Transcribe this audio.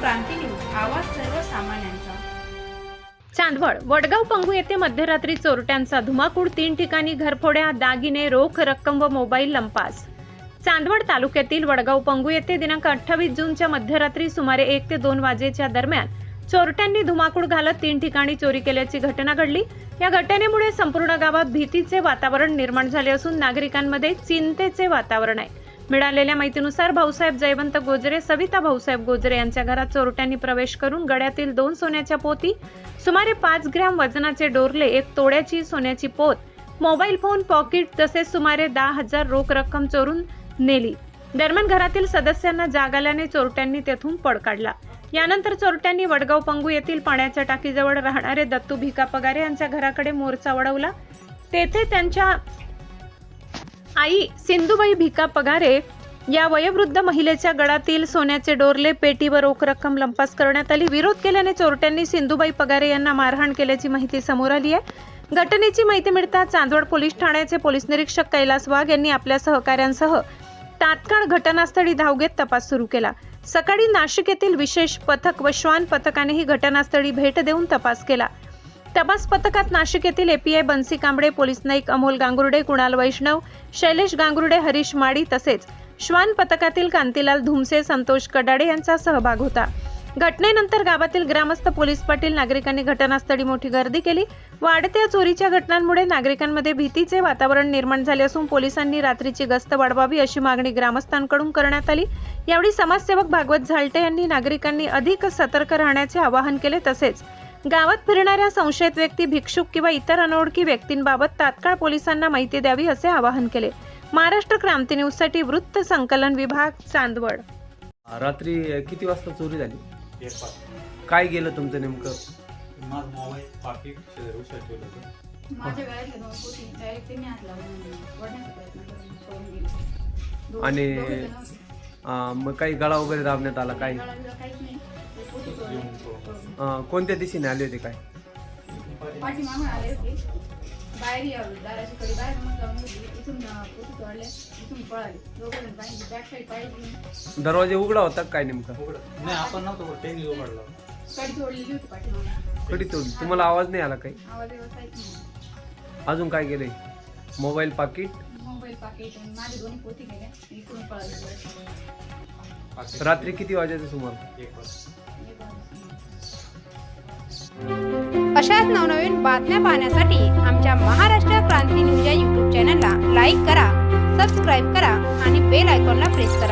क्रांती news, आवाज सर्वसामान्यांचा। चांदवड वडगाव पंगू येथे मध्यरात्री चोरट्यांचा धुमाकूळ, 3 ठिकाणी घरफोड्या, दागिने, रोख रक्कम व मोबाईल लंपास। चांदवड तालुक्यातील वडगाव पंगू येथे दिनांक 28 जूनच्या मध्यरात्री सुमारे 1 ते 2 वाजेच्या दरम्यान चोरट्यांनी धुमाकूळ घालत 3 ठिकाणी चोरी केल्याची घटना घडली। या घटनेमुळे संपूर्ण गावात भीतीचे वातावरण निर्माण झाले असून नागरिकांमध्ये चिंतेचे वातावरण आहे। मिळालेल्या माहितीनुसार भाऊसाहेब जयवंत गोजरे, सविता भाऊसाहेब गोजरे यांच्या घरात चोरट्यांनी प्रवेश करून गळ्यातील 2 सोन्याच्या पोती, सुमारे 5 ग्रॅम वजनाचे डोरले, 1 तोळ्याची सोन्याची पोत, मोबाईल फोन, पॉकेट तसेच सुमारे 10,000 रोख रक्कम चोरून नेली। दरम्यान घरातील सदस्यांना जाग आल्याने चोरट्यांनी तेथून पळ काढला। यानंतर चोरट्यांनी वडगाव पंगू येथील पाण्याच्या टाकीजवळ राहणारे दत्तू भिका पगारे यांच्या घराकडे मोर्चा वळवला। तेथे त्यांच्या आई सिंधुबाई भिका पगारे या वयोवृद्ध महिलेच्या गळ्यातील सोन्याचे डोरले, पेटी व रोख रक्कम लंपास करण्यात आली। विरोध केल्याने चोरट्यांनी सिंधुबाई पगारे यांना मारहाण केल्याची माहिती समोर आली आहे। घटनेची माहिती मिळताच चांदवड पोलीस ठाण्याचे पोलीस निरीक्षक कैलास वाघ यांनी आपल्या सहकाऱ्यांसह तात्काळ घटनास्थळी धाव घेत तपास सुरू केला। सकाळी नाशिक येथील विशेष पथक व श्वान पथकानेही घटनास्थळी भेट देऊन तपास केला। तपास पथकात नाशिक येथील एपीआय बन्सी कांबळे, पोलीस नाईक अमोल गांगुर्डे, कुणाल वैष्णव, शैलेश गांगुर्डे, हरीश माडी तसेच श्वान पथकातील कांतीलाल धुमसे, संतोष कडाडे यांचा सहभाग होता। घटनेनंतर गावातील ग्रामस्थ, पोलीस पाटील, नागरिकांनी घटनास्थळी मोठी गर्दी केली। वाढत्या चोरीच्या घटनांमुळे नागरिकांमध्ये भीतीचे वातावरण निर्माण झाले असून पोलिसांनी रात्रीची गस्त वाढवावी अशी मागणी ग्रामस्थांकडून करण्यात आली। यावेळी समाजसेवक भागवत झालटे यांनी नागरिकांनी अधिक सतर्क राहण्याचे आवाहन केले। तसेच गावात फिरणाऱ्या संशयित व्यक्ती, भिक्षुक किंवा इतर अनोळखी व्यक्तींबाबत तात्काळ पोलिसांना माहिती द्यावी असे आवाहन केले। महाराष्ट्र क्रांती न्यूज साठी वृत्त संकलन विभाग, चांदवड। रात्री किती वाजता चोरी झाली? काय गेलं तुमचं नेमकं? माझा मोबाईल, पाकिट शेजारी उचलून ठेवलं होतं। माझ्या गळ्यातले 2 पोती डायरेक्ट त्यांनी हात लावून ओढण्याचा प्रयत्न करून पळून गेले। आणि मग काही गळा वगैरे दाबण्यात आला? काही काहीच नाही, ते पोती चोरून कोणत्या दिशेने आले होते? काय पाठीमागून आले होते, बाहेर यावं दाराची कडी बाहेर मग जाऊन इथून पोती तोडल्या, इथून पळाले। दोघं पाहिजे बॅक साईड पाहिजे। दरवाजा उघडा होता काय नेमका? नाही, आपण नव्हतो, त्यांनी उघडला। कडी तोडलेली होती पाठीमागून। कधी तोडली? तुम्हाला आवाज नाही आला? काही आवाज काहीच नाही। अजून काय गेलंय? मोबाईल, पाकिट पाकिट आणि माझे 2 पोती गेल्या, इकडून पळाले। रात्री किती वाजायचं सुमार? अशाच नवनवीन बातम्या पाहण्यासाठी आमच्या महाराष्ट्र क्रांती न्यूज या YouTube चॅनलला लाईक करा, सबस्क्राईब करा आणि बेल आयकॉनला प्रेस करा।